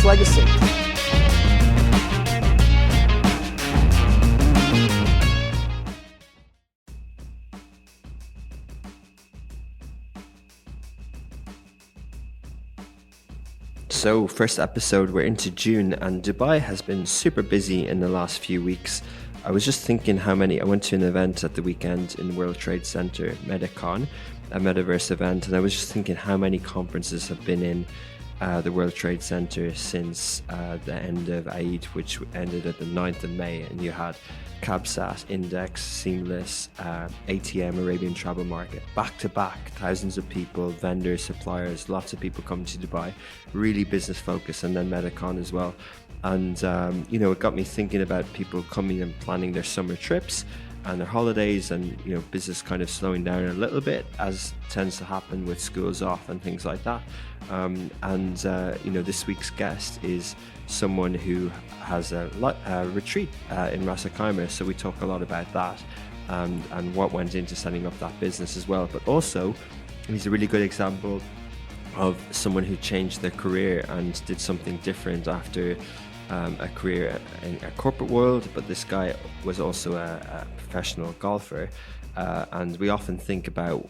its legacy. So, first episode, we're into June, and Dubai has been super busy in the last few weeks. I was just thinking I went to an event at the weekend in World Trade Center, MetaCon, a metaverse event, and I was just thinking how many conferences have been in the World Trade Center since the end of Eid, which ended at the 9th of May, and you had Cabsat, Index, Seamless, ATM, Arabian Travel Market, back to back, thousands of people, vendors, suppliers, lots of people coming to Dubai, really business focused, and then MetaCon as well. And, it got me thinking about people coming and planning their summer trips and their holidays, and, business kind of slowing down a little bit, as tends to happen with schools off and things like that. This week's guest is someone who has a retreat in Ras Al Khaimah. So we talk a lot about that and what went into setting up that business as well. But also, he's a really good example of someone who changed their career and did something different after a career in a corporate world. But this guy was also a professional golfer, and we often think about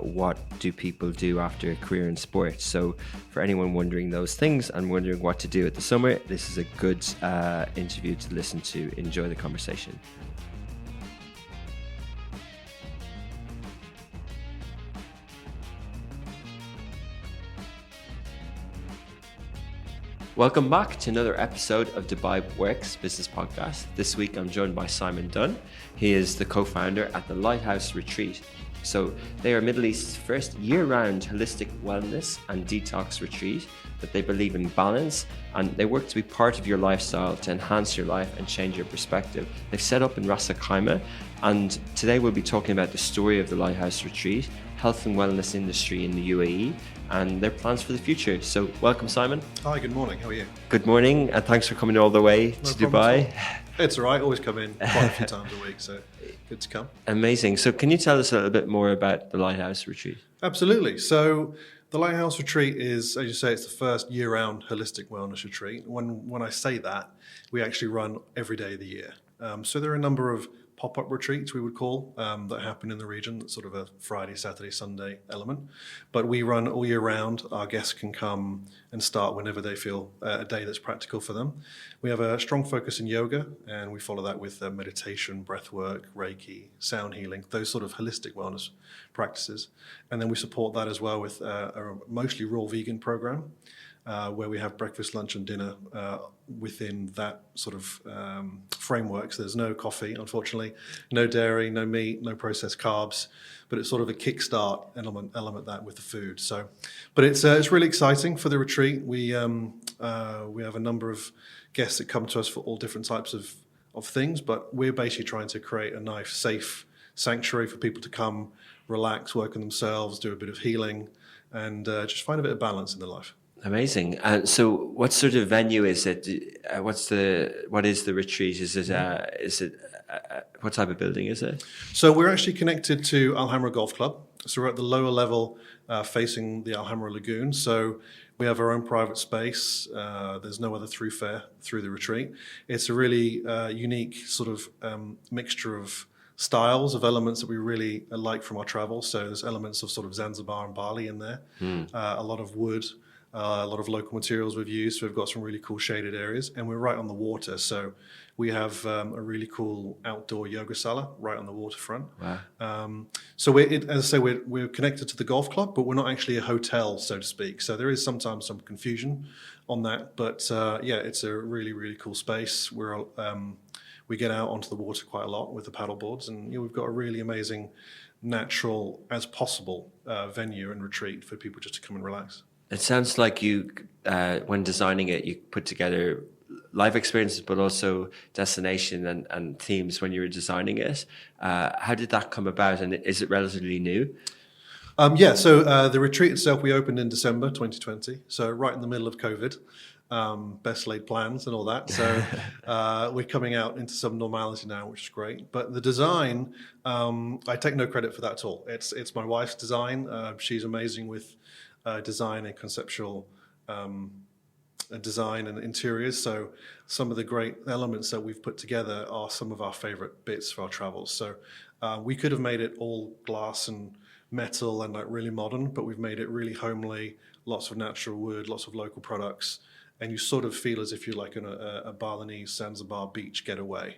what do people do after a career in sports. So for anyone wondering those things and wondering what to do at the summer, this is a good interview to listen to. Enjoy the conversation. Welcome back to another episode of Dubai Works Business Podcast. This week I'm joined by Simon Dunn. He is the co-founder at the Lighthouse Retreat. So they are Middle East's first year-round holistic wellness and detox retreat that they believe in balance, and they work to be part of your lifestyle to enhance your life and change your perspective. They've set up in Ras Al Khaimah, and today we'll be talking about the story of the Lighthouse Retreat, health and wellness industry in the UAE, and their plans for the future. So welcome, Simon. Hi, good morning. How are you? Good morning, and thanks for coming all the way to Dubai. It's all right. Always come in quite a few times a week, so good to come. Amazing. So can you tell us a little bit more about the Lighthouse Retreat? Absolutely. So the Lighthouse Retreat is, as you say, it's the first year-round holistic wellness retreat. When I say that, we actually run every day of the year. So there are a number of pop-up retreats, we would call, that happen in the region. That's sort of a Friday, Saturday, Sunday element. But we run all year round. Our guests can come and start whenever they feel a day that's practical for them. We have a strong focus in yoga, and we follow that with meditation, breath work, Reiki, sound healing, those sort of holistic wellness practices. And then we support that as well with a mostly raw vegan program, where we have breakfast, lunch, and dinner within that sort of framework. So there's no coffee, unfortunately, no dairy, no meat, no processed carbs, but it's sort of a kickstart element that with the food. So, but it's really exciting for the retreat. We have a number of guests that come to us for all different types of things, but we're basically trying to create a nice, safe sanctuary for people to come, relax, work on themselves, do a bit of healing, and just find a bit of balance in their life. Amazing. So what sort of venue is it? What is the retreat? Is it what type of building is it? So we're actually connected to Al Hamra Golf Club. So we're at the lower level facing the Al Hamra Lagoon. So we have our own private space. There's no other throughfare through the retreat. It's a really unique sort of mixture of styles, of elements that we really like from our travel. So there's elements of sort of Zanzibar and Bali in there, a lot of wood, a lot of local materials we've used. So we've got some really cool shaded areas, and we're right on the water. So we have a really cool outdoor yoga sala right on the waterfront. Wow. So as I say, we're connected to the golf club, but we're not actually a hotel, so to speak. So there is sometimes some confusion on that. But it's a really, really cool space. We get out onto the water quite a lot with the paddle boards, and we've got a really amazing, natural as possible venue and retreat for people just to come and relax. It sounds like you, when designing it, you put together life experiences, but also destination and themes when you were designing it. How did that come about, and is it relatively new? So the retreat itself, we opened in December 2020, so right in the middle of COVID. Best laid plans and all that. So we're coming out into some normality now, which is great. But the design, I take no credit for that at all. It's my wife's design. She's amazing with design and conceptual design and interiors. So some of the great elements that we've put together are some of our favorite bits for our travels. So we could have made it all glass and metal and like really modern, but we've made it really homely, lots of natural wood, lots of local products. And you sort of feel as if you're like in a Balinese Zanzibar beach getaway,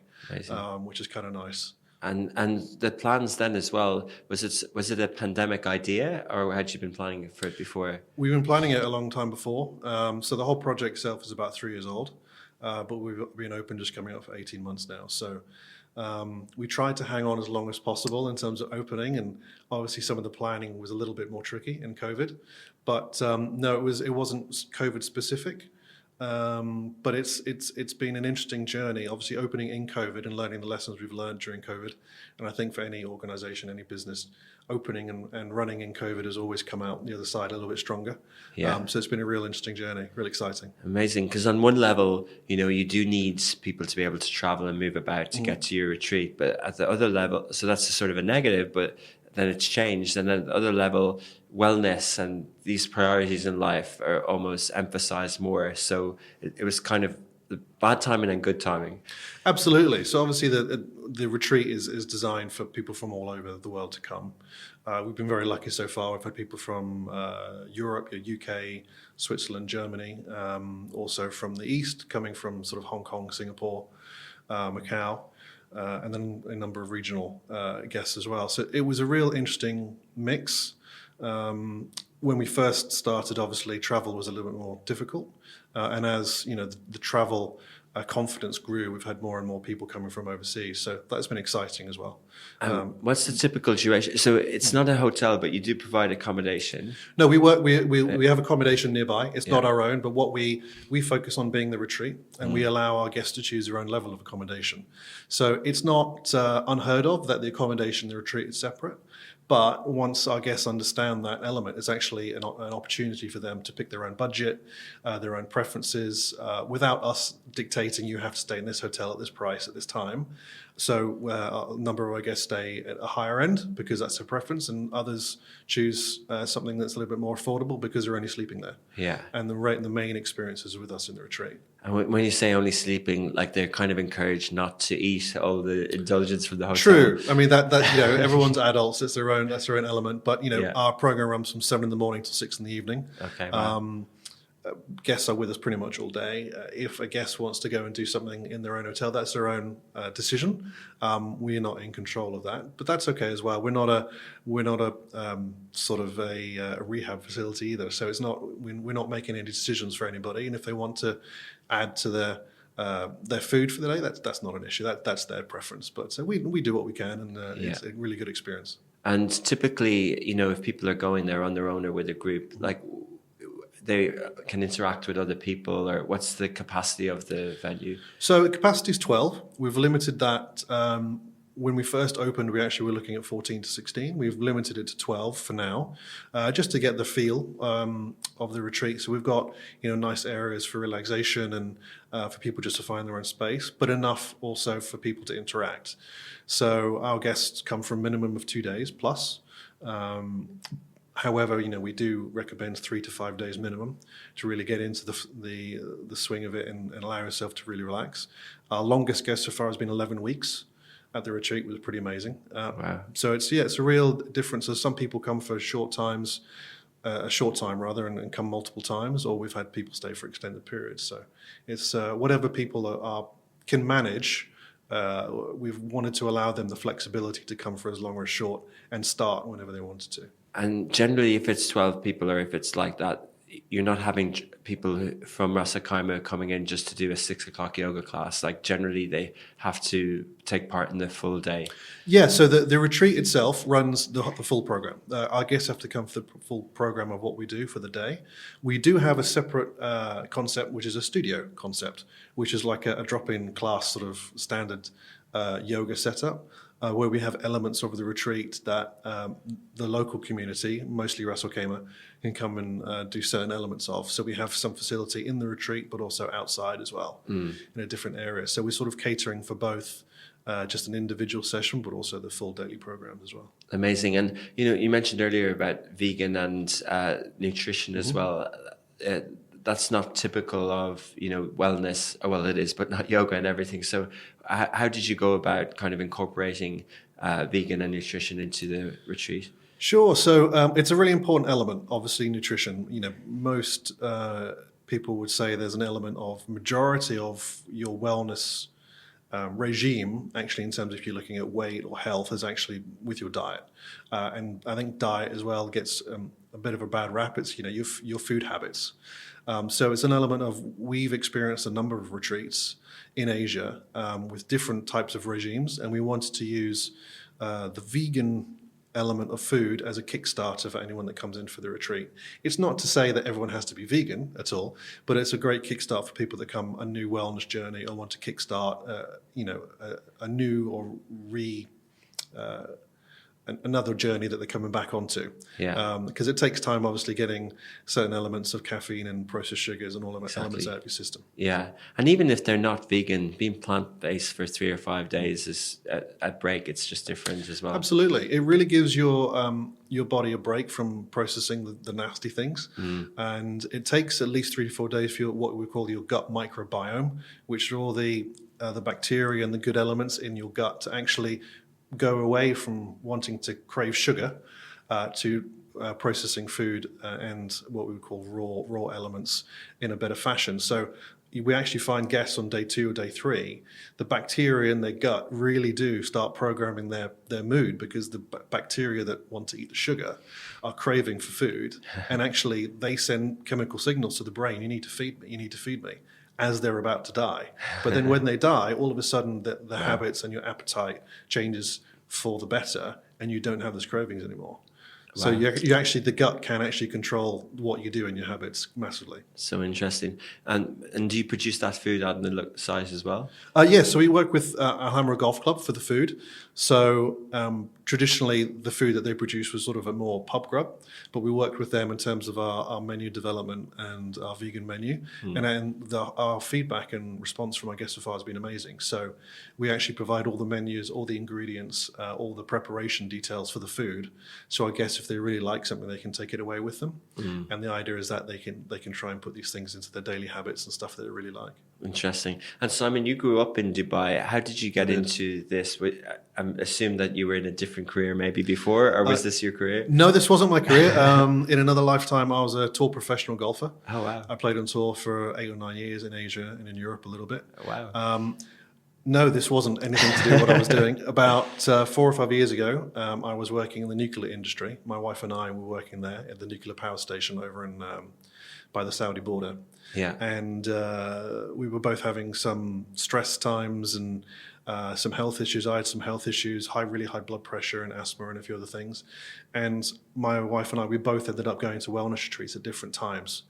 which is kind of nice. And the plans then as well, was it a pandemic idea, or had you been planning for it before? We've been planning it a long time before. So the whole project itself is about 3 years old, but we've been open just coming up for 18 months now. So we tried to hang on as long as possible in terms of opening, and obviously some of the planning was a little bit more tricky in COVID. But no, it wasn't COVID specific. But it's been an interesting journey, obviously opening in COVID and learning the lessons we've learned during COVID. And I think for any organization, any business, opening and running in COVID has always come out the other side a little bit stronger. Yeah. So it's been a real interesting journey, really exciting. Amazing, because on one level, you do need people to be able to travel and move about to get to your retreat. But at the other level, so that's a sort of a negative, but then it's changed. And then at the other level, wellness and these priorities in life are almost emphasized more. So it was kind of the bad timing and good timing. Absolutely. So obviously the retreat is designed for people from all over the world to come. We've been very lucky so far. We've had people from Europe, UK, Switzerland, Germany, also from the East, coming from sort of Hong Kong, Singapore, Macau. And then a number of regional guests as well. So it was a real interesting mix. When we first started, obviously, travel was a little bit more difficult. And as the travel confidence grew, we've had more and more people coming from overseas. So that's been exciting as well. What's the typical duration? So it's not a hotel, but you do provide accommodation. No, we have accommodation nearby. It's not our own, but what we focus on being the retreat, and we allow our guests to choose their own level of accommodation. So it's not unheard of that the accommodation and the retreat is separate. But once our guests understand that element, it's actually an opportunity for them to pick their own budget, their own preferences, without us dictating you have to stay in this hotel at this price at this time. So a number of our guests stay at a higher end because that's their preference, and others choose something that's a little bit more affordable because they're only sleeping there. Yeah. And the main experiences are with us in the retreat. And when you say only sleeping, like they're kind of encouraged not to eat all the indulgence from the hotel. True. I mean that everyone's adults. That's their own element. But our program runs from 7 a.m. till 6 p.m. Okay. Wow. Guests are with us pretty much all day. If a guest wants to go and do something in their own hotel, that's their own decision. We're not in control of that, but that's okay as well. We're not a sort of a rehab facility either. So it's not we're not making any decisions for anybody. And if they want to add to their food for the day, that's not an issue. That's their preference. But so we do what we can, and it's a really good experience. And typically, if people are going there on their own or with a group, like they can interact with other people, or what's the capacity of the venue? So the capacity is 12. We've limited that. When we first opened, we actually were looking at 14 to 16. We've limited it to 12 for now, just to get the feel of the retreat. So we've got nice areas for relaxation and for people just to find their own space, but enough also for people to interact. So our guests come for a minimum of 2 days plus. However, we do recommend 3 to 5 days minimum to really get into the swing of it and allow yourself to really relax. Our longest guest so far has been 11 weeks at the retreat, which was pretty amazing. Wow. So it's a real difference. So some people come for a short time and come multiple times, or we've had people stay for extended periods. So it's whatever people can manage. We've wanted to allow them the flexibility to come for as long or as short and start whenever they wanted to. And generally, if it's 12 people or if it's like that, you're not having people from Ras Al Khaimah coming in just to do a 6 o'clock yoga class. Like generally, they have to take part in the full day. Yeah, so the retreat itself runs the full program. Our guests have to come for the full program of what we do for the day. We do have a separate concept, which is a studio concept, which is like a drop-in class sort of standard yoga setup. Where we have elements of the retreat that the local community, mostly Ras Al Khaimah, can come and do certain elements of. So we have some facility in the retreat, but also outside as well, in a different area. So we're sort of catering for both just an individual session, but also the full daily programs as well. Amazing. And, you mentioned earlier about vegan and nutrition as well. that's not typical of, wellness. Oh, well, it is, but not yoga and everything. So how did you go about kind of incorporating vegan and nutrition into the retreat? Sure. So it's a really important element, obviously, nutrition. Most people would say there's an element of majority of your wellness regime, actually, in terms of if you're looking at weight or health, is actually with your diet. And I think diet as well gets a bit of a bad rap. It's, your food habits. So it's an element of, we've experienced a number of retreats in Asia with different types of regimes, and we wanted to use the vegan element of food as a kickstarter for anyone that comes in for the retreat. It's not to say that everyone has to be vegan at all, but it's a great kickstart for people that come a new wellness journey or want to kickstart, a new or another journey that they're coming back onto. Yeah. Because it takes time, obviously, getting certain elements of caffeine and processed sugars and all of elements out of your system. Yeah. And even if they're not vegan, being plant-based for 3 or 5 days is a break. It's just different as well. Absolutely. It really gives your body a break from processing the nasty things. And it takes at least 3 to 4 days for what we call your gut microbiome, which are all the bacteria and the good elements in your gut to actually go away from wanting to crave sugar to processing food and what we would call raw elements in a better fashion. So we actually find guests on day 2 or day 3, the bacteria in their gut really do start programming their mood, because the bacteria that want to eat the sugar are craving for food, and actually they send chemical signals to the brain, you need to feed me, you need to feed me, as they're about to die. But then when they die, all of a sudden the habits and your appetite changes for the better, and you don't have those cravings anymore. Wow. So you actually, the gut can actually control what you do in your habits massively. So interesting. And do you produce that food out on the site as well? Yes, so we work with Alhambra Golf Club for the food. So traditionally, the food that they produce was sort of a more pub grub, but we worked with them in terms of our menu development and our vegan menu. And our feedback and response from our guests so far has been amazing. So we actually provide all the menus, all the ingredients, all the preparation details for the food. So our guests, if they really like something, they can take it away with them. And the idea is that they can try and put these things into their daily habits and stuff that they really like. Interesting. And Simon, you grew up in Dubai. How did you get into this? I assume that you were in a different career maybe before, or was this your career? No, this wasn't my career. In another lifetime, I was a tour professional golfer. Oh, wow. I played on tour for 8 or 9 years in Asia and in Europe a little bit. Oh, wow. No, this wasn't anything to do with what I was doing. About 4 or 5 years ago, I was working in the nuclear industry. My wife and I were working there at the nuclear power station over in by the Saudi border. Yeah. And we were both having some stress times and some health issues. I had some health issues, really high blood pressure and asthma and a few other things. And my wife and I, we both ended up going to wellness retreats at different times.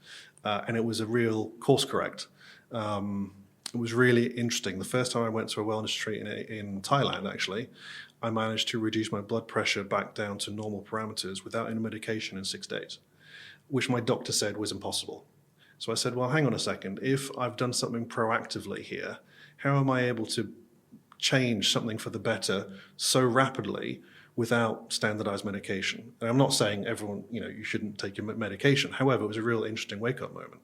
And it was a real course correct. It was really interesting. The first time I went to a wellness retreat in Thailand, actually, I managed to reduce my blood pressure back down to normal parameters without any medication in 6 days, which my doctor said was impossible. So I said, well, hang on a second. If I've done something proactively here, how am I able to change something for the better so rapidly without standardized medication? And I'm not saying everyone, you shouldn't take your medication. However, it was a real interesting wake-up moment.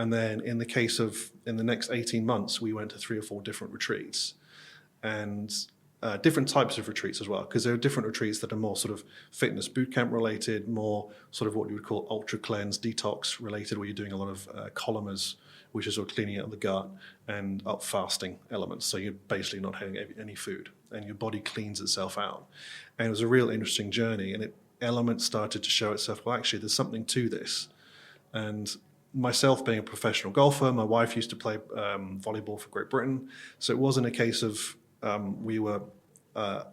And then in the next 18 months, we went to 3 or 4 different retreats, and different types of retreats as well, because there are different retreats that are more sort of fitness boot camp related, more sort of what you would call ultra cleanse, detox related, where you're doing a lot of columars, which is sort of cleaning out the gut, and up fasting elements. So you're basically not having any food, and your body cleans itself out. And it was a real interesting journey, and elements started to show itself, well, actually, there's something to this. And myself being a professional golfer, my wife used to play volleyball for Great Britain. So it wasn't a case of we were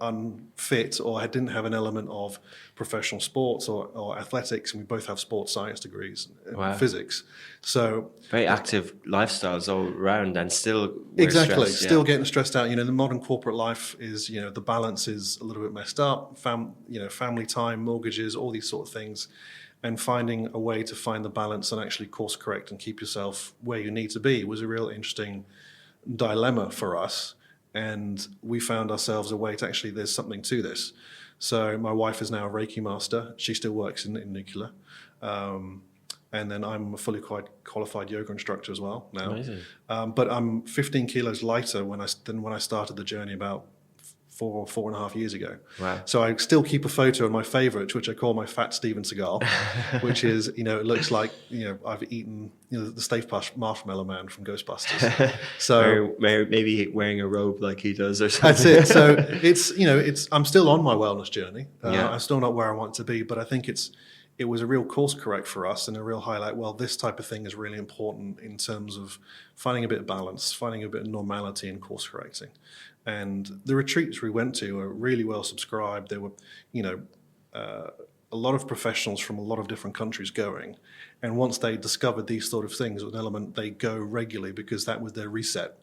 unfit or didn't have an element of professional sports or athletics, and we both have sports science degrees and physics. So very active lifestyles all around, and still exactly stressed, still getting stressed out. The modern corporate life is the balance is a little bit messed up. Family time, mortgages, all these sort of things. And finding a way to find the balance and actually course correct and keep yourself where you need to be was a real interesting dilemma for us. And we found ourselves a way to actually, there's something to this. So my wife is now a Reiki master. She still works in nuclear. and then I'm a fully qualified yoga instructor as well now. Amazing. But I'm 15 kilos lighter than when I started the journey about 4.5 years ago. Wow. So I still keep a photo of my favorite, which I call my fat Steven Seagal, which is, it looks like, I've eaten, the Stay Marshmallow Man from Ghostbusters. So maybe wearing a robe like he does or something. that's it. So I'm still on my wellness journey. Yeah. I'm still not where I want to be, but I think it was a real course correct for us and a real highlight. Well, this type of thing is really important in terms of finding a bit of balance, finding a bit of normality in course correcting. And the retreats we went to are really well subscribed. There were, a lot of professionals from a lot of different countries going. And once they discovered these sort of things, it was an element they go regularly because that was their reset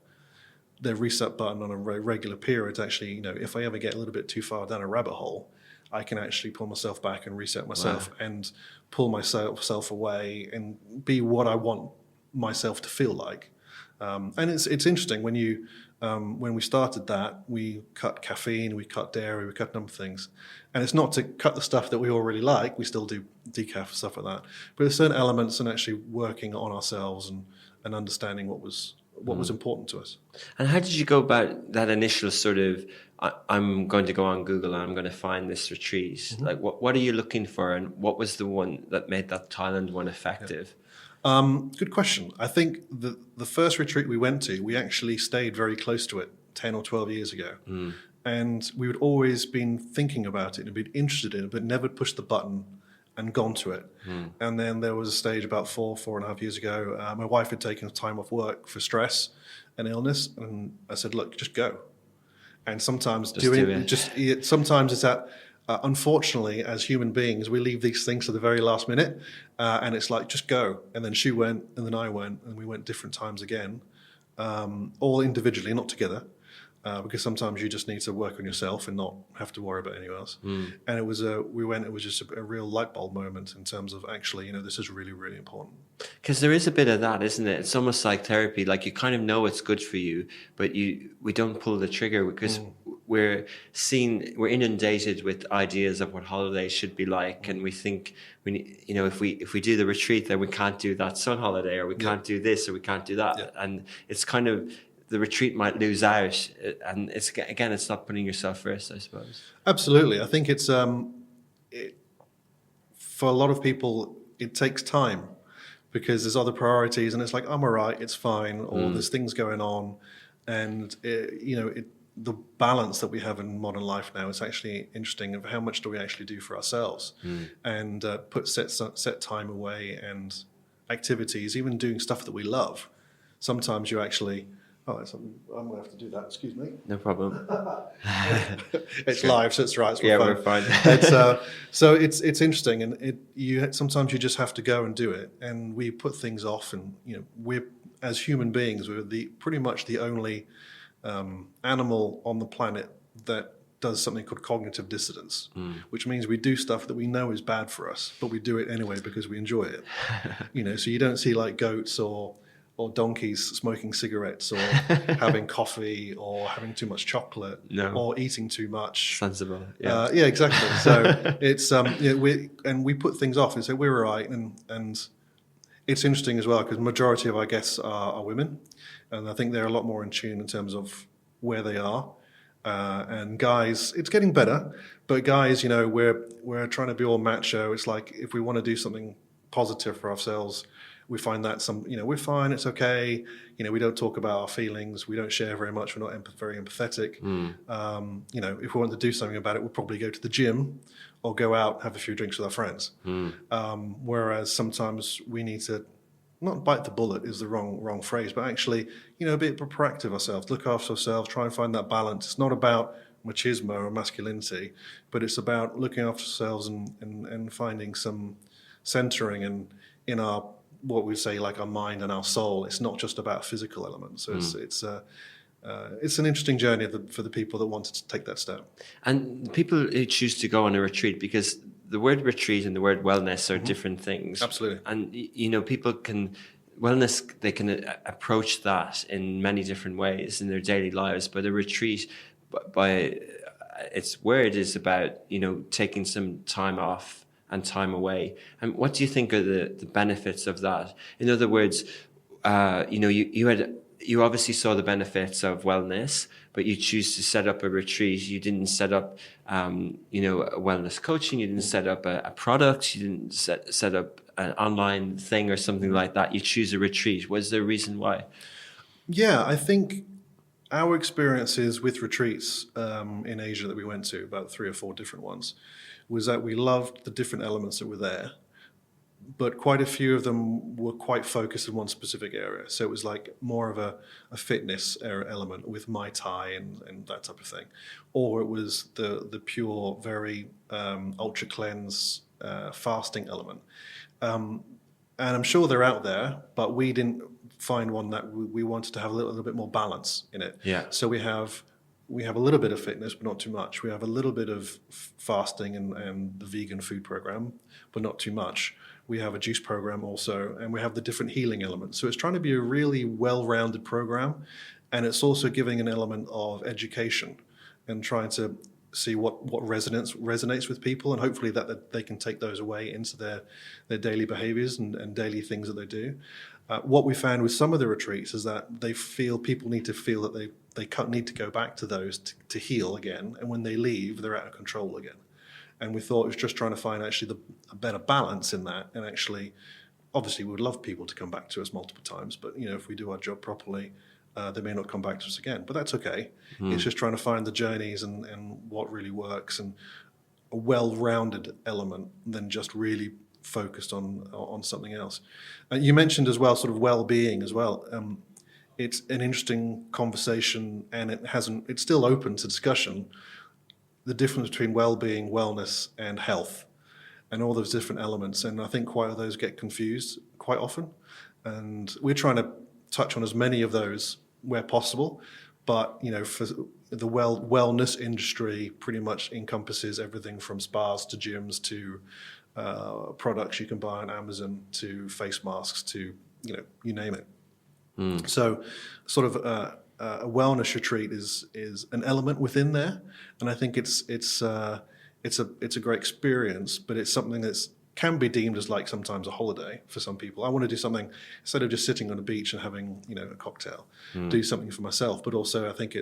button on a regular period. Actually, if I ever get a little bit too far down a rabbit hole, I can actually pull myself back and reset myself. Wow. And pull myself away and be what I want myself to feel like. And it's interesting when we started that, we cut caffeine, we cut dairy, we cut a number of things. And it's not to cut the stuff that we already like. We still do decaf and stuff like that. But there's certain elements and actually working on ourselves and understanding what was important to us. And how did you go about that initial sort of, I'm going to go on Google and I'm going to find this retreat? Mm-hmm. Like, what are you looking for? And what was the one that made that Thailand one effective? Yeah. Good question. I think the first retreat we went to, we actually stayed very close to it 10 or 12 years ago. Mm. And we had always been thinking about it and been interested in it, but never pushed the button and gone to it. Mm. And then there was a stage about 4.5 years ago. My wife had taken time off work for stress and illness. And I said, look, just go. And sometimes sometimes it's that, unfortunately, as human beings, we leave these things to the very last minute. And it's like, just go. And then she went, and then I went, and we went different times again, all individually, not together. Because sometimes you just need to work on yourself and not have to worry about anyone else. Mm. And it was just a real light bulb moment in terms of actually, this is really, really important. Because there is a bit of that, isn't it? It's almost like therapy. Like you kind of know it's good for you, but we don't pull the trigger because we're inundated with ideas of what holidays should be like, and we think if we do the retreat, then we can't do that sun holiday, or we can't do this, or we can't do that, and it's kind of. The retreat might lose out, and it's not putting yourself first, I suppose. Absolutely, I think it's for a lot of people it takes time because there's other priorities, and it's like I'm all right, it's fine, or there's things going on, and the balance that we have in modern life now is actually interesting of how much do we actually do for ourselves, and put set time away and activities, even doing stuff that we love. Sometimes you actually. Oh, I'm going to have to do that. Excuse me. No problem. It's live, so it's right. It's we're fine. So it's interesting, and sometimes you just have to go and do it. And we put things off, and we're as human beings, we're pretty much the only animal on the planet that does something called cognitive dissonance, which means we do stuff that we know is bad for us, but we do it anyway because we enjoy it. So you don't see like goats or donkeys smoking cigarettes or having coffee or having too much chocolate or eating too much. Sensible. Yeah, exactly. So it's we put things off and say we're all right, and it's interesting as well because the majority of our guests are women, and I think they're a lot more in tune in terms of where they are. And guys, it's getting better, but guys, we're trying to be all macho. It's like if we want to do something positive for ourselves, we find that we're fine, it's okay. We don't talk about our feelings. We don't share very much. We're not very empathetic. If we want to do something about it, we'll probably go to the gym or go out, have a few drinks with our friends. Whereas sometimes we need to not bite the bullet is the wrong phrase, but actually, a bit proactive ourselves, look after ourselves, try and find that balance. It's not about machismo or masculinity, but it's about looking after ourselves and finding some centering in our what we say like our mind and our soul. It's not just about physical elements. So it's an interesting journey for the people that wanted to take that step. And the people who choose to go on a retreat, because the word retreat and the word wellness are different things. Absolutely. And people can approach that in many different ways in their daily lives. But a retreat, by its word, is about taking some time off and time away. And what do you think are the benefits of that? In other words, you obviously saw the benefits of wellness, but you choose to set up a retreat. You didn't set up, a wellness coaching. You didn't set up a product. You didn't set up an online thing or something like that. You choose a retreat. Was there a reason why? Yeah, I think our experiences with retreats in Asia that we went to, about 3 or 4 different ones, was that we loved the different elements that were there, but quite a few of them were quite focused in one specific area. So it was like more of a fitness element with Mai Tai and that type of thing. Or it was the pure, very ultra cleanse fasting element. And I'm sure they're out there, but we didn't find one that we wanted to have a little bit more balance in it. Yeah. So we have a little bit of fitness, but not too much. We have a little bit of fasting and the vegan food program, but not too much. We have a juice program also, and we have the different healing elements. So it's trying to be a really well-rounded program, and it's also giving an element of education and trying to see what resonates with people, and hopefully that they can take those away into their daily behaviors and daily things that they do. What we found with some of the retreats is that people need to feel that they need to go back to those to heal again, and when they leave, they're out of control again. And we thought it was just trying to find actually a better balance in that. And actually, obviously, we would love people to come back to us multiple times, but if we do our job properly, they may not come back to us again. But that's okay. It's just trying to find the journeys and what really works, and a well-rounded element than just really focused on something else. You mentioned as well, sort of well-being as well. It's an interesting conversation, and it's still open to discussion. The difference between well-being, wellness, and health, and all those different elements. And I think quite a lot of those get confused quite often. And we're trying to touch on as many of those where possible. But, for the wellness industry pretty much encompasses everything from spas to gyms to products you can buy on Amazon to face masks to, you name it. So sort of a wellness retreat is an element within there, and I think it's a great experience, but it's something that can be deemed as like sometimes a holiday for some people. I want to do something instead of just sitting on a beach and having a cocktail, do something for myself. But also I think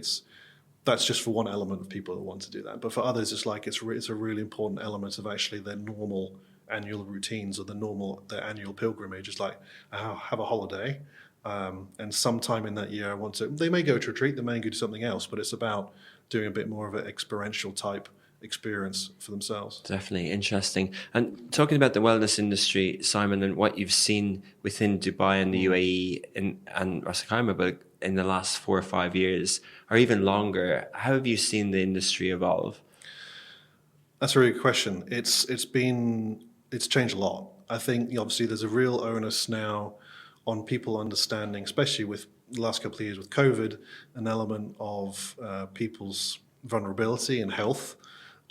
that's just for one element of people that want to do that. But for others, it's like it's a really important element of actually their normal annual routines or their annual pilgrimage. It's like I'll have a holiday. And sometime in that year, they may go to a retreat, they may go to something else, but it's about doing a bit more of an experiential type experience for themselves. Definitely interesting. And talking about the wellness industry, Simon, and what you've seen within Dubai and the UAE and Ras Al Khaimah, but in the last 4 or 5 years, or even longer, how have you seen the industry evolve? That's a really good question. It's changed a lot. I think obviously there's a real onus now on people understanding, especially with the last couple of years with COVID, an element of people's vulnerability and health,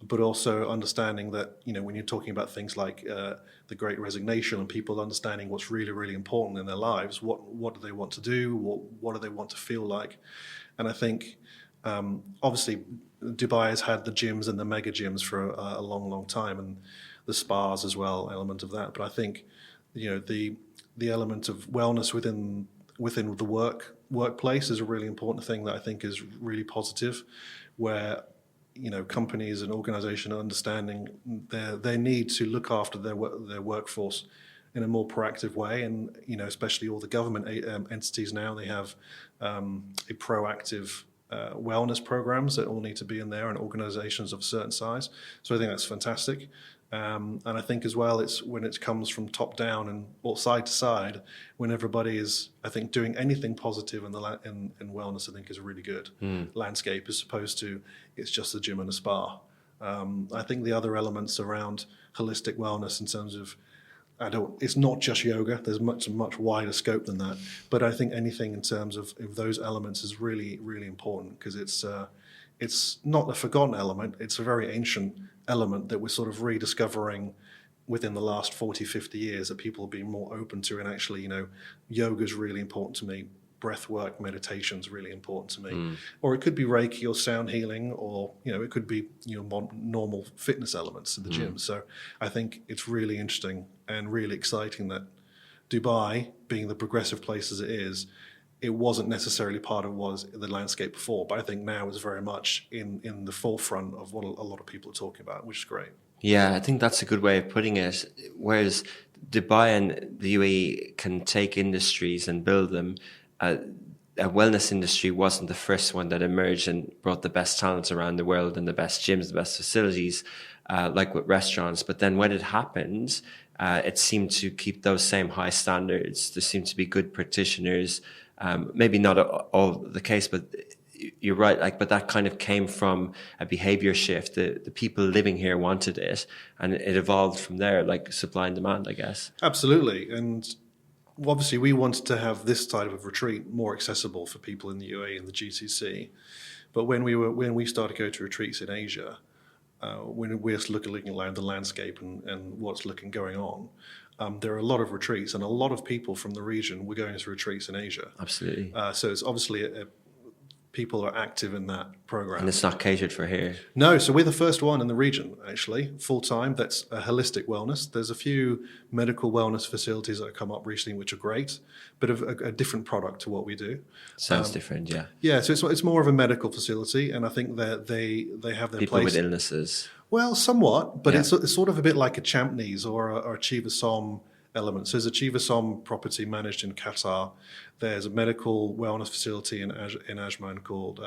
but also understanding that, when you're talking about things like the Great Resignation and people understanding what's really, really important in their lives, what do they want to do, what do they want to feel like? And I think, obviously, Dubai has had the gyms and the mega gyms for a long, long time, and the spas as well, element of that. But I think, the element of wellness within the workplace is a really important thing that I think is really positive, where companies and organizations are understanding their need to look after their workforce in a more proactive way, and especially all the government entities now, they have a proactive wellness programs that all need to be in there, and organizations of a certain size. So I think that's fantastic. And I think as well, it's when it comes from top down or side to side, when everybody is, I think, doing anything positive in wellness, I think is a really good landscape, as opposed to it's just a gym and a spa. I think the other elements around holistic wellness in terms of, it's not just yoga, there's much wider scope than that. But I think anything in terms of those elements is really, really important, because it's not a forgotten element, it's a very ancient element that we're sort of rediscovering within the last 40, 50 years, that people have been more open to. And actually, yoga is really important to me breath work meditation is really important to me. Or it could be Reiki or sound healing, or it could be normal fitness elements in the gym. So I think it's really interesting and really exciting that Dubai, being the progressive place as it is, it wasn't necessarily part of what was the landscape before, but I think now is very much in the forefront of what a lot of people are talking about, which is great. Yeah, I think that's a good way of putting it. Whereas Dubai and the UAE can take industries and build them, a wellness industry wasn't the first one that emerged and brought the best talents around the world and the best gyms, the best facilities, like with restaurants. But then when it happened, it seemed to keep those same high standards. There seemed to be good practitioners. Maybe not all the case, but you're right. But that kind of came from a behavior shift. The people living here wanted it, and it evolved from there, like supply and demand, I guess. Absolutely. And obviously we wanted to have this type of retreat more accessible for people in the UAE and the GCC. But when we started to go to retreats in Asia, when we're looking around the landscape and what's going on, there are a lot of retreats, and a lot of people from the region were going to retreats in Asia. Absolutely. So it's obviously people are active in that program. And it's not catered for here. No, so we're the first one in the region, actually, full-time. That's a holistic wellness. There's a few medical wellness facilities that have come up recently, which are great, but a different product to what we do. Sounds different, yeah. Yeah, so it's more of a medical facility, and I think that they have their People place. with illnesses. Well, somewhat, but Yeah. it's sort of a bit like a Champneys or Achieva Som element. So there's Achieva Som property managed in Qatar. There's a medical wellness facility in Ajman called,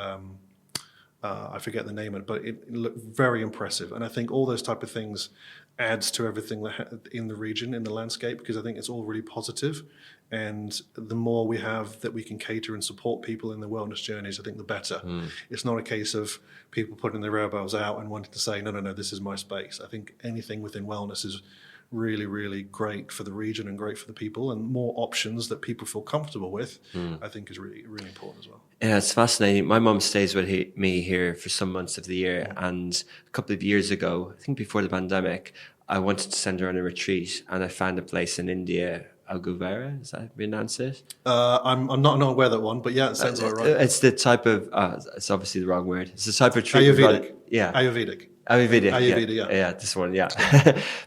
I forget the name of it, but it looked very impressive. And I think all those type of things adds to everything in the region, in the landscape, because I think it's all really positive. And the more we have that we can cater and support people in their wellness journeys, I think the better. It's not a case of people putting their elbows out and wanting to say, no, this is my space. I think anything within wellness is really, really great for the region and great for the people, and more options that people feel comfortable with, I think is really, really important as well. Yeah, it's fascinating. My mum stays with me here for some months of the year, and a couple of years ago, I think before the pandemic, I wanted to send her on a retreat, and I found a place in India, Algovera, is that how you pronounce it? I'm not aware of that one, but yeah, it sounds about right. It's the type of, it's obviously the wrong word. It's the type of retreat. Ayurvedic. Yeah. Ayurvedic. Ayurveda, yeah, this one, yeah.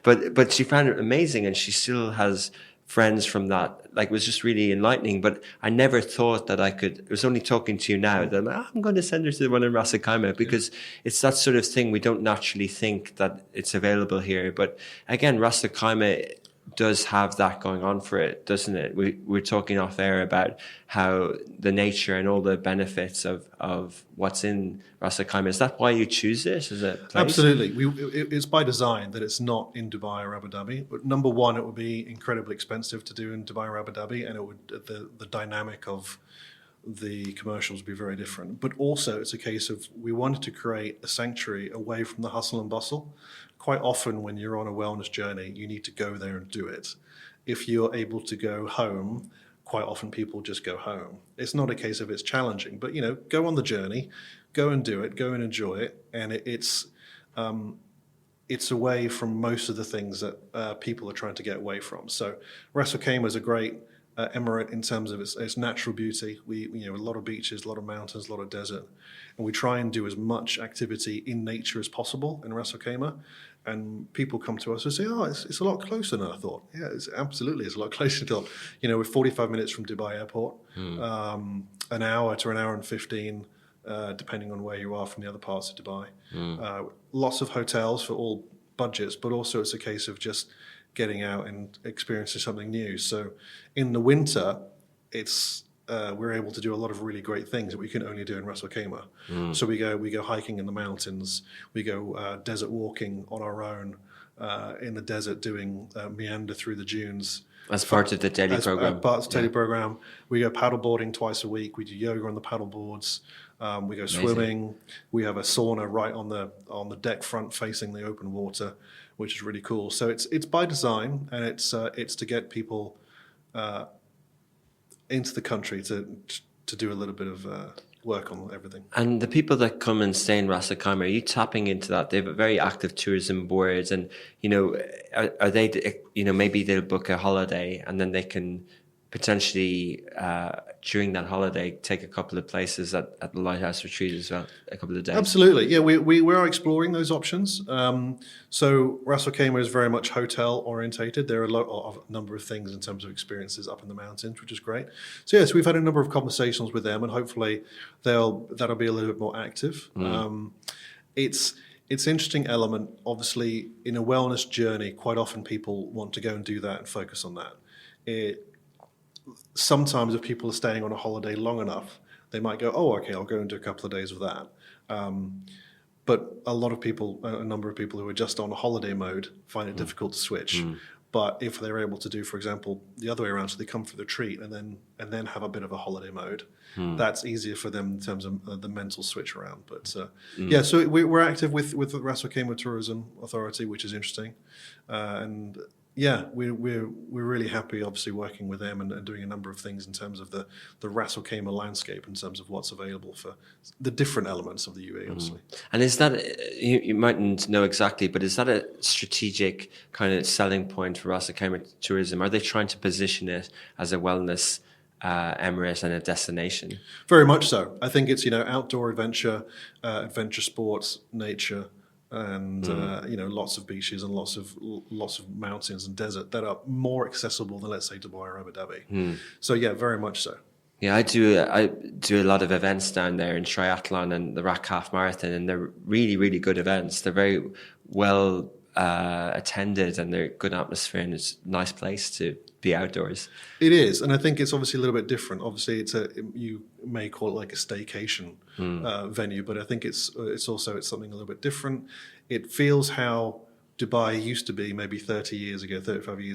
but she found it amazing, and she still has friends from that. Like, it was just really enlightening. But I never thought that I could. It was only talking to you now that I'm going to send her to the one in Ras Al Khaimah, because it's that sort of thing we don't naturally think that it's available here. But again, Ras Al Khaimah does have that going on for it, doesn't it? We're talking off air about how the nature and all the benefits of what's in Ras Al Khaimah. Is that why you choose it as a place? Absolutely. It's by design that it's not in Dubai or Abu Dhabi. But number one, it would be incredibly expensive to do in Dubai or Abu Dhabi, and it would the dynamic of the commercials would be very different. But also, it's a case of we wanted to create a sanctuary away from the hustle and bustle. Quite often when you're on a wellness journey, you need to go there and do it. If you're able to go home, quite often people just go home. It's not a case of it's challenging, but go on the journey, go and do it, go and enjoy it. And it's away from most of the things that people are trying to get away from. So Ras Al Khaimah is a great emirate in terms of its natural beauty. We a lot of beaches, a lot of mountains, a lot of desert, and we try and do as much activity in nature as possible in Ras Al Khaimah. And people come to us and say, "Oh, it's a lot closer than I thought." Yeah, it's a lot closer than I thought. We're 45 minutes from Dubai Airport, an hour to an hour and 15, depending on where you are from the other parts of Dubai. Lots of hotels for all budgets, but also it's a case of just getting out and experiencing something new. So in the winter, we're able to do a lot of really great things that we can only do in Ras Al Khaimah. So we go hiking in the mountains, we go desert walking on our own in the desert, doing meander through the dunes. As part of the daily program. Part of the daily program. We go paddleboarding twice a week. We do yoga on the paddle boards. We go swimming. We have a sauna right on the deck front facing the open water, which is really cool. So it's by design, and it's to get people into the country to do a little bit of work on everything. And the people that come and stay in Ras Al Khaimah, are you tapping into that? They have a very active tourism boards, and are they maybe they'll book a holiday and then they can potentially during that holiday take a couple of places at the Lighthouse Retreat as well, a couple of days. Absolutely, yeah. We are exploring those options. So Ras Al Khaimah is very much hotel orientated. There are a number of things in terms of experiences up in the mountains, which is great. So yes, we've had a number of conversations with them, and hopefully that'll be a little bit more active. It's an interesting element. Obviously, in a wellness journey, quite often people want to go and do that and focus on that. Sometimes if people are staying on a holiday long enough, they might go, oh, okay, I'll go and do a couple of days of that. But a number of people who are just on a holiday mode find it difficult to switch. But if they're able to do, for example, the other way around, so they come for the retreat and then have a bit of a holiday mode, that's easier for them in terms of the mental switch around. But yeah, so we're active with the Ras Al Khaimah Tourism Authority, which is interesting, and yeah, we're really happy, obviously, working with them and doing a number of things in terms of the Ras Al Khaimah landscape, in terms of what's available for the different elements of the UAE, obviously. And is that, you mightn't know exactly, but is that a strategic kind of selling point for Ras Al Khaimah Tourism? Are they trying to position it as a wellness emirate and a destination? Very much so. I think it's outdoor adventure, adventure sports, nature. And lots of beaches and lots of mountains and desert that are more accessible than, let's say, Dubai or Abu Dhabi. So yeah, very much so. Yeah, I do a lot of events down there in triathlon and the Rack Half Marathon, and they're really, really good events. They're very well attended, and they're good atmosphere, and it's a nice place to be outdoors. It is, and I think it's obviously a little bit different. Obviously, you may call it like a staycation venue, but I think it's something a little bit different. It feels how Dubai used to be maybe 35 years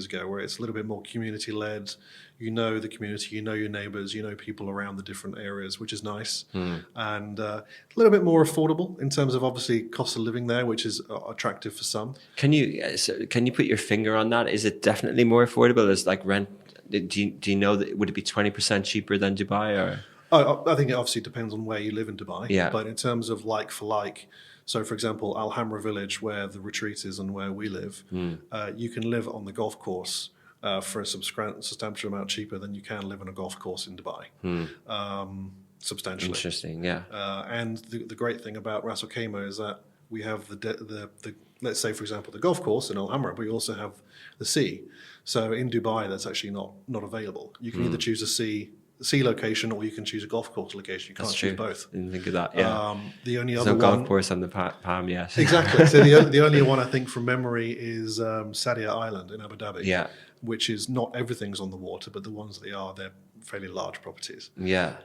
ago, where it's a little bit more community-led. You know the community, you know your neighbours, you know people around the different areas, which is nice. And a little bit more affordable in terms of, obviously, cost of living there, which is attractive for some. Can you put your finger on that? Is it definitely more affordable? Is like rent? Do you know that would it be 20% cheaper than Dubai? Or I think it obviously depends on where you live in Dubai. Yeah. But in terms of like for like. So, for example, Al Hamra village, where the retreat is and where we live, you can live on the golf course for a substantial amount cheaper than you can live on a golf course in Dubai. Substantially. Interesting, yeah. And the great thing about Ras Al Khaimah is that we have the let's say, for example, the golf course in Al Hamra, but we also have the sea. So in Dubai, that's actually not available. You can either choose a sea location, or you can choose a golf course location. You can't choose both. Didn't think of that. Yeah. The only There's other no one, golf course on the Palm yet. Exactly. So the only one I think from memory is Sadia Island in Abu Dhabi. Yeah. Which is not everything's on the water, but the ones that they're fairly large properties. Yeah.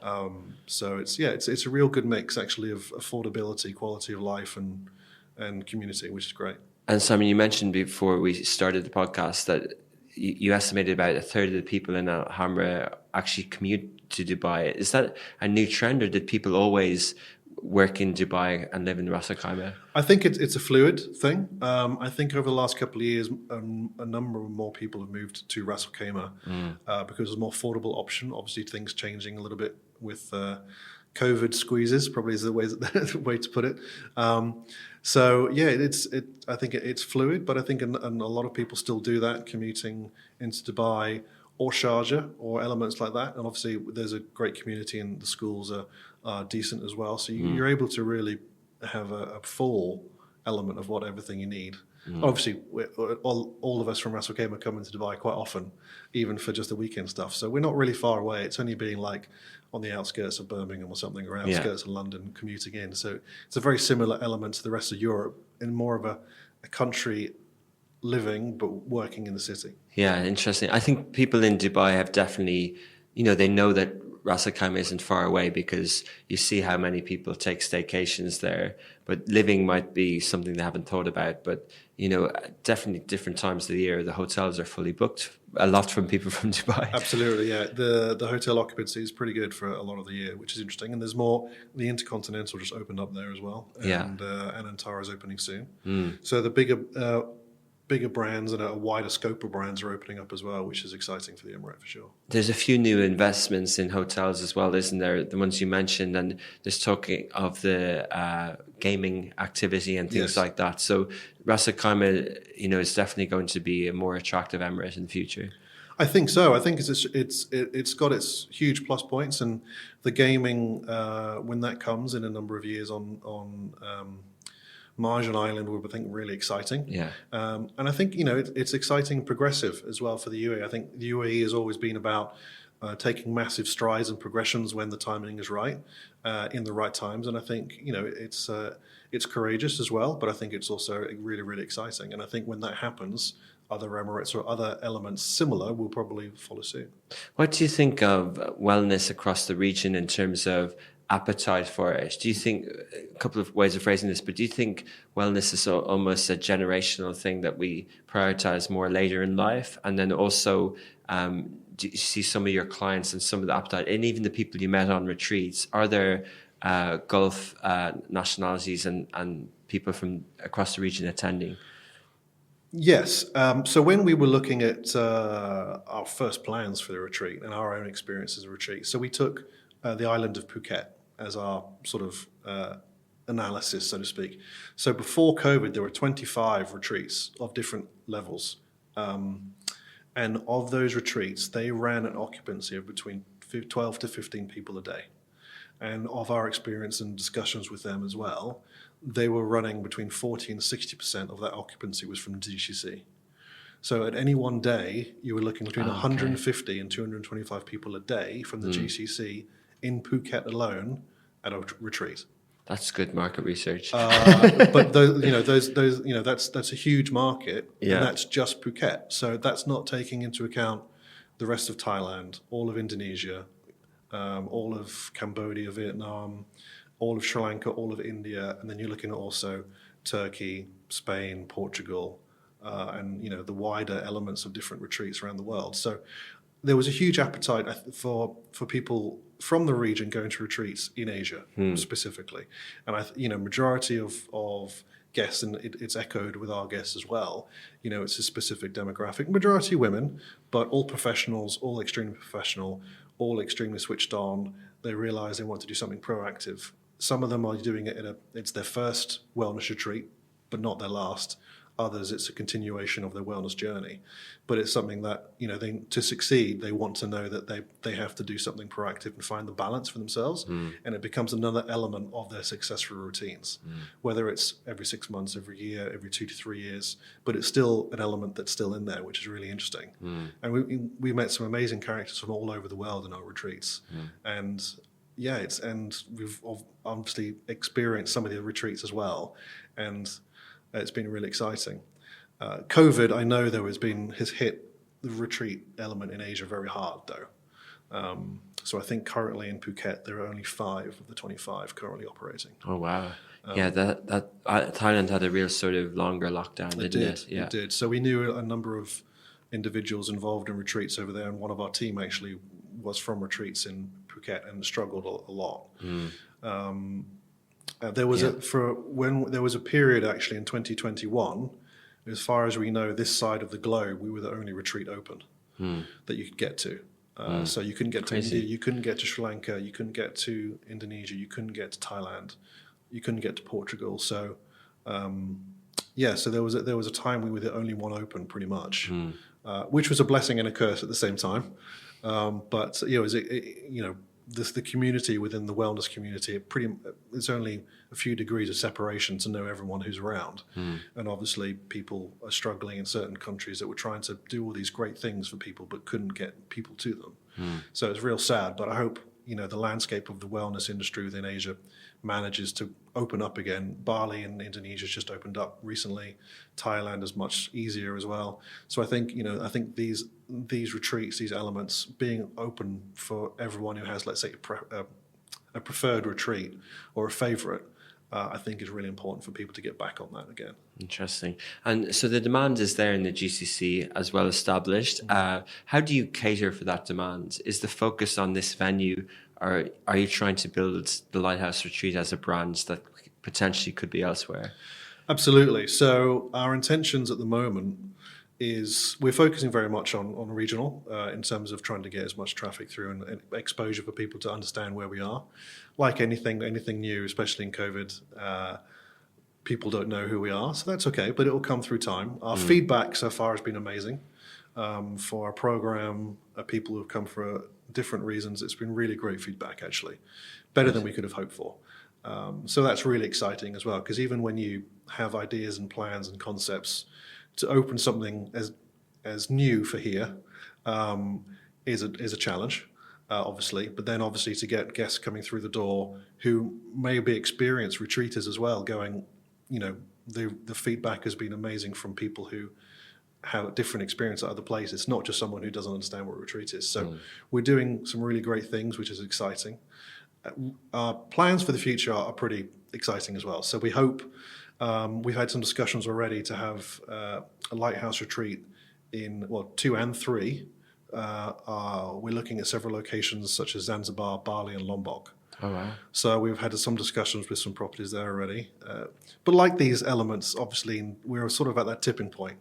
So it's a real good mix actually of affordability, quality of life, and community, which is great. And Simon, you mentioned before we started the podcast that you estimated about a third of the people in Al Hamra actually commute to Dubai. Is that a new trend, or did people always work in Dubai and live in Ras Al Khaimah? I think it's a fluid thing. I think over the last couple of years, a number of more people have moved to Ras Al Khaimah because it's a more affordable option. Obviously, things changing a little bit with COVID squeezes, probably is the way to put it. So yeah, I think it's fluid, but I think and a lot of people still do that, commuting into Dubai or Sharjah or elements like that. And obviously, there's a great community, and the schools are decent as well. So you're able to really have a full element of everything you need. Obviously, all of us from Ras Al Khaimah come into Dubai quite often, even for just the weekend stuff. So we're not really far away. It's only being like on the outskirts of Birmingham or something, or outskirts of London, commuting in. So it's a very similar element to the rest of Europe, in more of a country living but working in the city. Yeah, interesting. I think people in Dubai have definitely, they know that Ras Al Khaimah isn't far away, because you see how many people take staycations there. But living might be something they haven't thought about. But, definitely different times of the year, the hotels are fully booked. A lot from people from Dubai. Absolutely, yeah. The hotel occupancy is pretty good for a lot of the year, which is interesting. And there's more. The Intercontinental just opened up there as well. And Antara is opening soon. So the bigger brands and a wider scope of brands are opening up as well, which is exciting for the Emirate for sure. There's a few new investments in hotels as well, isn't there? The ones you mentioned, and there's talking of the gaming activity and things like that. So Ras Al Khaimah, is definitely going to be a more attractive Emirate in the future. I think so. I think it's got its huge plus points, and the gaming when that comes in a number of years on Marjan Island will be, I think, really exciting. Yeah. And I think it's exciting, and progressive as well for the UAE. I think the UAE has always been about taking massive strides and progressions when the timing is right, in the right times. And I think it's courageous as well, but I think it's also really, really exciting. And I think when that happens, other Emirates or other elements similar will probably follow suit. What do you think of wellness across the region in terms of appetite for it? Do you think, a couple of ways of phrasing this, but do you think wellness is almost a generational thing that we prioritize more later in life? And then also, do you see some of your clients and some of the appetite, and even the people you met on retreats, are there Gulf nationalities and people from across the region attending? Yes. So when we were looking at our first plans for the retreat and our own experiences of retreat, so we took the island of Phuket as our sort of analysis, so to speak. So before COVID, there were 25 retreats of different levels. And of those retreats, they ran an occupancy of between 12 to 15 people a day. And of our experience and discussions with them as well, they were running between 40 and 60% of that occupancy was from GCC. So at any one day, you were looking between 150 and 225 people a day from the GCC in Phuket alone at a retreat. That's good market research. But that's a huge market, Yeah. and that's just Phuket. So that's not taking into account the rest of Thailand, all of Indonesia, all of Cambodia, Vietnam, all of Sri Lanka, all of India, and then you're looking at also Turkey, Spain, Portugal, and the wider elements of different retreats around the world. So there was a huge appetite for people from the region going to retreats in Asia specifically, and majority of guests, and it's echoed with our guests as well. It's a specific demographic, majority women, but all professionals, all extremely professional, all extremely switched on. They realize they want to do something proactive. Some of them are doing it it's their first wellness retreat, but not their last. Others, it's a continuation of their wellness journey. But it's something that, to succeed, they want to know that they have to do something proactive and find the balance for themselves. And it becomes another element of their successful routines, whether it's every 6 months, every year, every 2 to 3 years. But it's still an element that's still in there, which is really interesting. And we met some amazing characters from all over the world in our retreats. And we've obviously experienced some of the retreats as well. And it's been really exciting. COVID, I know has hit the retreat element in Asia very hard, though. So I think currently in Phuket there are only 5 of the 25 currently operating. Oh wow! Thailand had a real sort of longer lockdown, didn't it? Yeah, it did. So we knew a number of individuals involved in retreats over there, and one of our team actually was from retreats in Phuket and struggled a lot. There was a period actually in 2021, as far as we know, this side of the globe, we were the only retreat open that you could get to. So you couldn't get to India, you couldn't get to Sri Lanka, you couldn't get to Indonesia, you couldn't get to Thailand, you couldn't get to Portugal. So so there was a time we were the only one open, pretty much, which was a blessing and a curse at the same time. But the community within the wellness community, it's only a few degrees of separation to know everyone who's around. And obviously people are struggling in certain countries that were trying to do all these great things for people but couldn't get people to them. So it's real sad, but I hope the landscape of the wellness industry within Asia manages to open up again. Bali in Indonesia just opened up recently. Thailand is much easier as well. So I think these retreats, these elements, being open for everyone who has, let's say, a preferred retreat or a favorite, I think is really important for people to get back on that again. Interesting. And so the demand is there in the GCC as well established. How do you cater for that demand? Is the focus on this venue, or are you trying to build the Lighthouse Retreat as a brand that potentially could be elsewhere? Absolutely. So our intentions at the moment is we're focusing very much on regional in terms of trying to get as much traffic through and exposure for people to understand where we are. Like anything new, especially in COVID, people don't know who we are, so that's okay, but it will come through time. Our feedback so far has been amazing. for our program, people who have come for different reasons. It's been really great feedback, actually, better than we could have hoped for. So that's really exciting as well, because even when you have ideas and plans and concepts, to open something as new for here is a challenge, obviously. But then obviously to get guests coming through the door who may be experienced retreaters as well, going, the feedback has been amazing from people who have a different experience at other places, not just someone who doesn't understand what retreat is. So we're doing some really great things, which is exciting. Our plans for the future are pretty exciting as well. So we hope, we've had some discussions already to have a Lighthouse Retreat in, 2 and 3. We're looking at several locations such as Zanzibar, Bali and Lombok. Oh, wow. So we've had some discussions with some properties there already. But like these elements, obviously, we're sort of at that tipping point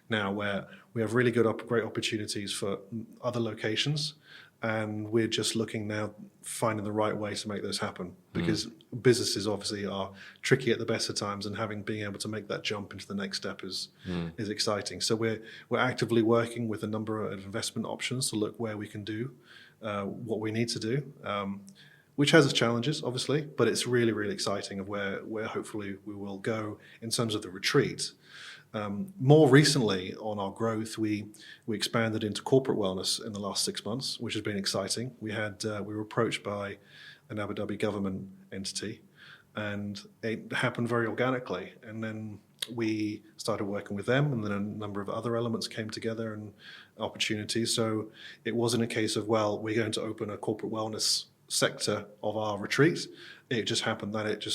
now where we have really great opportunities for other locations. And we're just looking now, finding the right way to make those happen, because businesses obviously are tricky at the best of times, and being able to make that jump into the next step is exciting. So we're actively working with a number of investment options to look where we can do what we need to do, which has its challenges, obviously, but it's really, really exciting of where hopefully we will go in terms of the retreat. More recently on our growth, we expanded into corporate wellness in the last 6 months, which has been exciting. We were approached by an Abu Dhabi government entity, and it happened very organically. And then we started working with them, and then a number of other elements came together and opportunities. So it wasn't a case of, well, we're going to open a corporate wellness sector of our retreat. It just happened that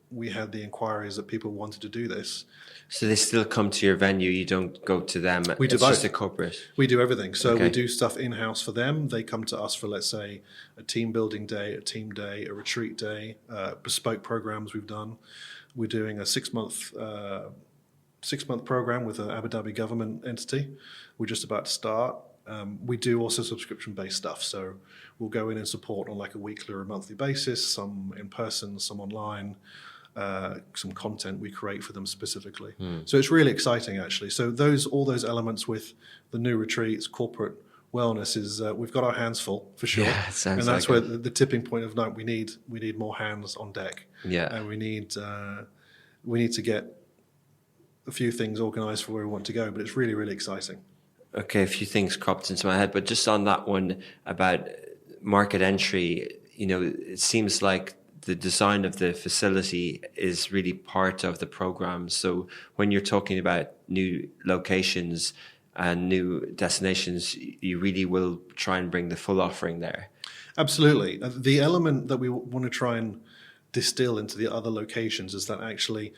we had the inquiries that people wanted to do this. So they still come to your venue, you don't go to them? We do it's both. Just a corporate? We do everything. So Okay. we do stuff in-house for them. They come to us for, let's say, a team building day, a team day, a retreat day, bespoke programs we've done. We're doing a 6-month program with an Abu Dhabi government entity. We're just about to start. We do also subscription-based stuff. So we'll go in and support on like a weekly or a monthly basis, some in person, some online, some content we create for them specifically. So it's really exciting, actually. So all those elements with the new retreats, corporate wellness is we've got our hands full for sure. Yeah, it sounds and that's like where the tipping point of, no, we need more hands on deck. Yeah. And we need to get a few things organized for where we want to go, but it's really, really exciting. Okay, a few things cropped into my head, but just on that one about market entry, it seems like the design of the facility is really part of the program. So when you're talking about new locations and new destinations, you really will try and bring the full offering there. Absolutely. The element that we want to try and distill into the other locations is that actually,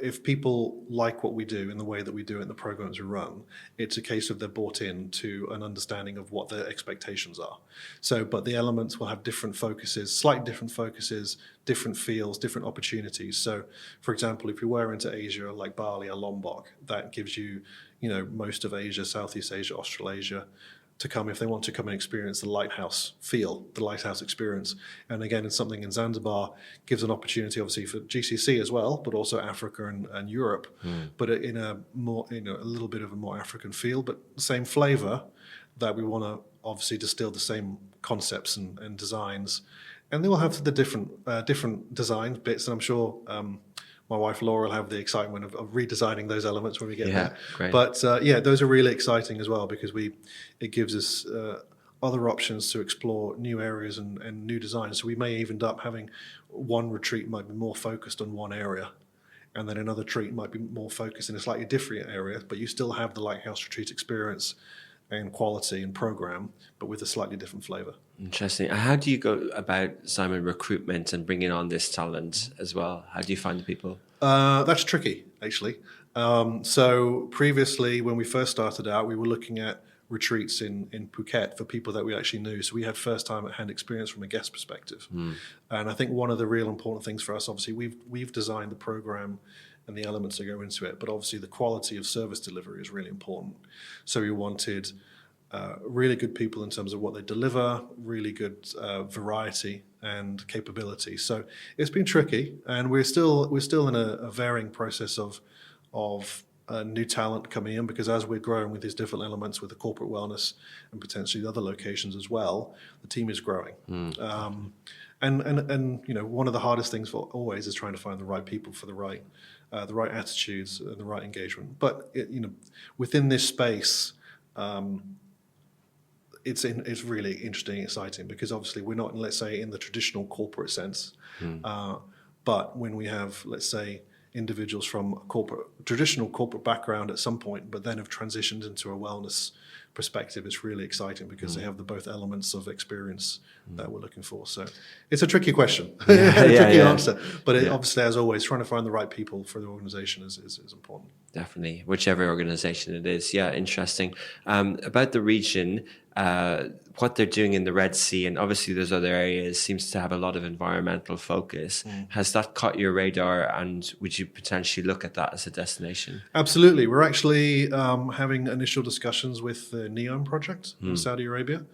if people like what we do in the way that we do it in the programs we run, it's a case of they're bought in to an understanding of what their expectations are. So, but the elements will have different focuses, slightly different focuses, different feels, different opportunities. So, for example, if we were into Asia, like Bali or Lombok, that gives you, most of Asia, Southeast Asia, Australasia, to come if they want to come and experience the lighthouse feel, the lighthouse experience. And again, it's something in Zanzibar gives an opportunity, obviously, for GCC as well, but also Africa and Europe, but in a more, a little bit of a more African feel, but the same flavor that we want to obviously distill the same concepts and designs. And they will have the different design bits, and I'm sure my wife Laura will have the excitement of redesigning those elements when we get there. Great. But those are really exciting as well, because it gives us other options to explore new areas and new designs. So we may even end up having one retreat might be more focused on one area, and then another retreat might be more focused in a slightly different area, but you still have the Lighthouse Retreat experience and quality and program, but with a slightly different flavor. Interesting. How do you go about, Simon, recruitment and bringing on this talent as well? How do you find the people? That's tricky, actually. So previously, when we first started out, we were looking at retreats in Phuket for people that we actually knew. So we had first-time-hand experience from a guest perspective. And I think one of the real important things for us, obviously, we've designed the program and the elements that go into it, but obviously the quality of service delivery is really important. So we wanted really good people in terms of what they deliver, really good variety and capability. So it's been tricky, and we're still in a varying process of new talent coming in, because as we're growing with these different elements with the corporate wellness and potentially the other locations as well, the team is growing. And one of the hardest things for always is trying to find the right people for the right attitudes and the right engagement. But within this space, it's really interesting, exciting, because obviously we're not, let's say, in the traditional corporate sense, but when we have, let's say, individuals from traditional corporate background at some point, but then have transitioned into a wellness perspective, it's really exciting because they have both elements of experience that we're looking for. So it's a tricky question, tricky answer. But obviously, as always, trying to find the right people for the organization is important. Definitely, whichever organization it is. Yeah, interesting. About the region, what they're doing in the Red Sea, and obviously there's other areas, seems to have a lot of environmental focus. Has that caught your radar, and would you potentially look at that as a destination? Absolutely. We're actually having initial discussions with the NEOM project in Saudi Arabia.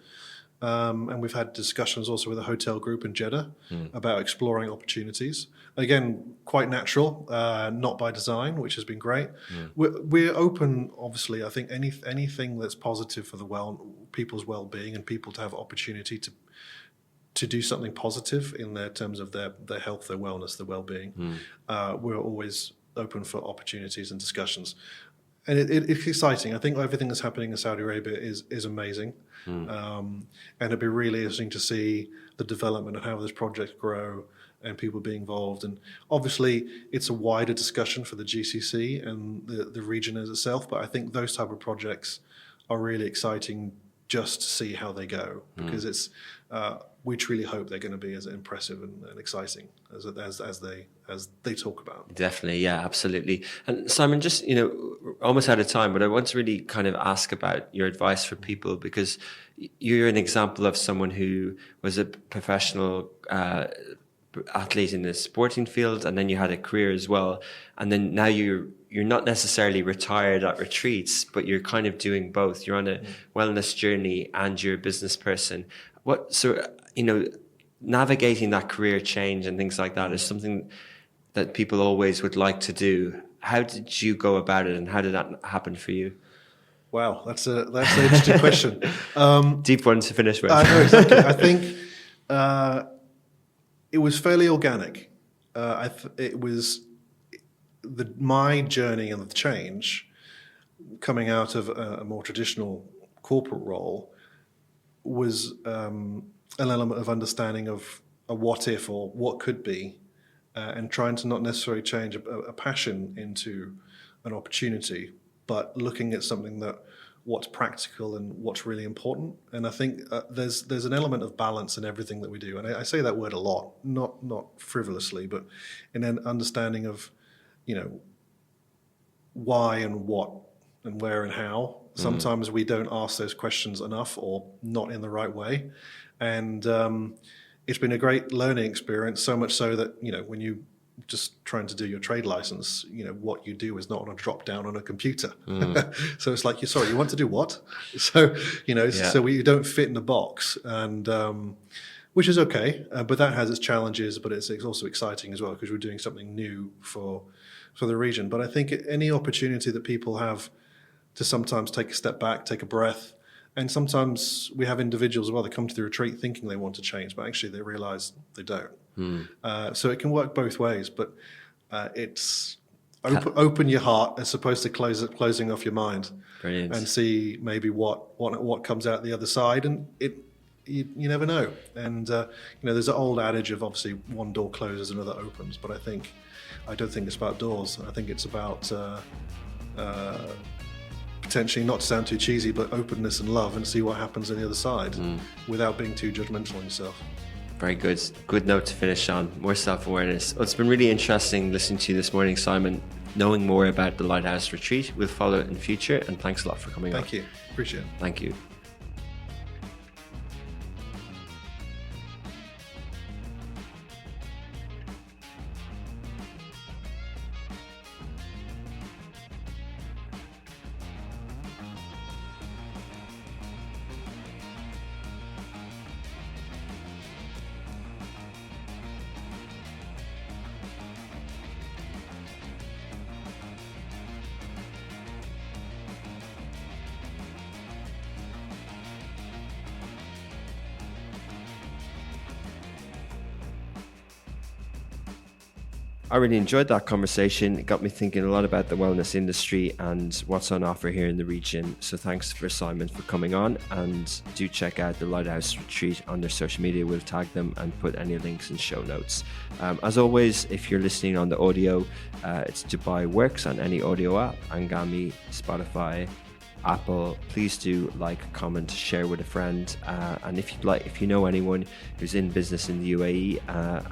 And we've had discussions also with a hotel group in Jeddah about exploring opportunities. Again, quite natural, not by design, which has been great. We're open, obviously. I think anything that's positive for people's well-being and people to have opportunity to do something positive in their terms of their health, their wellness, their well-being. We're always open for opportunities and discussions. And it's exciting. I think everything that's happening in Saudi Arabia is amazing. And it'd be really interesting to see the development of how this project grow and people being involved. And obviously, it's a wider discussion for the GCC and the region as itself. But I think those type of projects are really exciting just to see how they go, because it's we truly hope they're going to be as impressive and exciting as they talk about. Definitely, yeah, absolutely. And Simon, just almost out of time, but I want to really kind of ask about your advice for people, because you're an example of someone who was a professional athlete in the sporting field, and then you had a career as well, and then now you're not necessarily retired at retreats, but you're kind of doing both. You're on a wellness journey and you're a business person. Navigating that career change and things like that is something that people always would like to do. How did you go about it, and how did that happen for you? Wow, that's an interesting question. Deep one to finish with. I know, exactly. I think it was fairly organic. It was my journey and the change coming out of a more traditional corporate role was an element of understanding of a what if or what could be, and trying to not necessarily change a passion into an opportunity, but looking at something what's practical and what's really important. And I think there's an element of balance in everything that we do. And I say that word a lot, not frivolously, but in an understanding of, why and what and where and how. Sometimes we don't ask those questions enough, or not in the right way. And it's been a great learning experience, so much so that, when you just trying to do your trade license, what you do is not on a drop down on a computer. So it's like, you want to do what? So, so you don't fit in a box, and which is okay, but that has its challenges, but it's also exciting as well, because we're doing something new for the region. But I think any opportunity that people have to sometimes take a step back, take a breath, and sometimes we have individuals as well that come to the retreat thinking they want to change, but actually they realize they don't. So it can work both ways, but it's open your heart as opposed to closing off your mind. Brilliant. And see maybe what comes out the other side, and you never know. And there's an old adage of, obviously, one door closes, another opens, but I don't think it's about doors. I think it's about potentially, not to sound too cheesy, but openness and love, and see what happens on the other side without being too judgmental on yourself. Very good. Good note to finish on. More self-awareness. Well, it's been really interesting listening to you this morning, Simon. Knowing more about the Lighthouse Retreat, we'll follow it in future, and thanks a lot for coming on. Thank you. Appreciate it. Thank you. I really enjoyed that conversation. It got me thinking a lot about the wellness industry and what's on offer here in the region. So thanks for Simon for coming on, and do check out the Lighthouse Retreat on their social media. We'll tag them and put any links in show notes. As always, if you're listening on the audio, it's Dubai Works on any audio app, Angami, Spotify, Apple. Please do like, comment, share with a friend, and if you know anyone who's in business in the UAE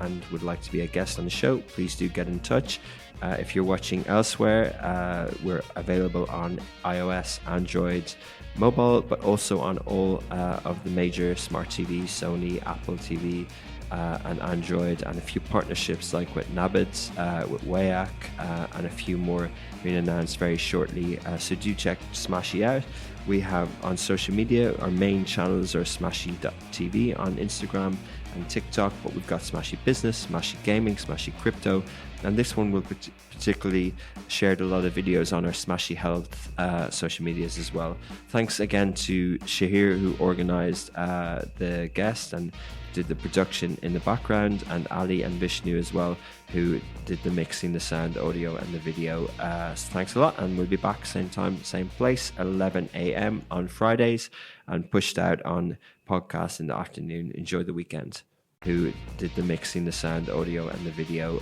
and would like to be a guest on the show, please do get in touch. If you're watching elsewhere, we're available on iOS, Android, mobile, but also on all of the major smart TVs, Sony, Apple TV, and Android, and a few partnerships like with Nabbit, with Wayak, and a few more being announced very shortly. So do check Smashy out. We have on social media, our main channels are smashy.tv on Instagram and TikTok, but we've got Smashy Business, Smashy Gaming, Smashy Crypto, and this one will particularly shared a lot of videos on our Smashy Health social medias as well. Thanks again to Shahir, who organized the guest and did the production in the background, and Ali and Vishnu as well, who did the mixing, the sound, audio and the video. So thanks a lot, and we'll be back same time, same place, 11 a.m. on Fridays, and pushed out on podcasts in the afternoon. Enjoy the weekend. Who did the mixing, the sound, audio and the video.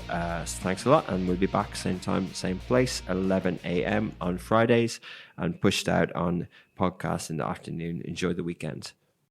So thanks a lot, and we'll be back same time, same place, 11 a.m. on Fridays, and pushed out on podcasts in the afternoon. Enjoy the weekend.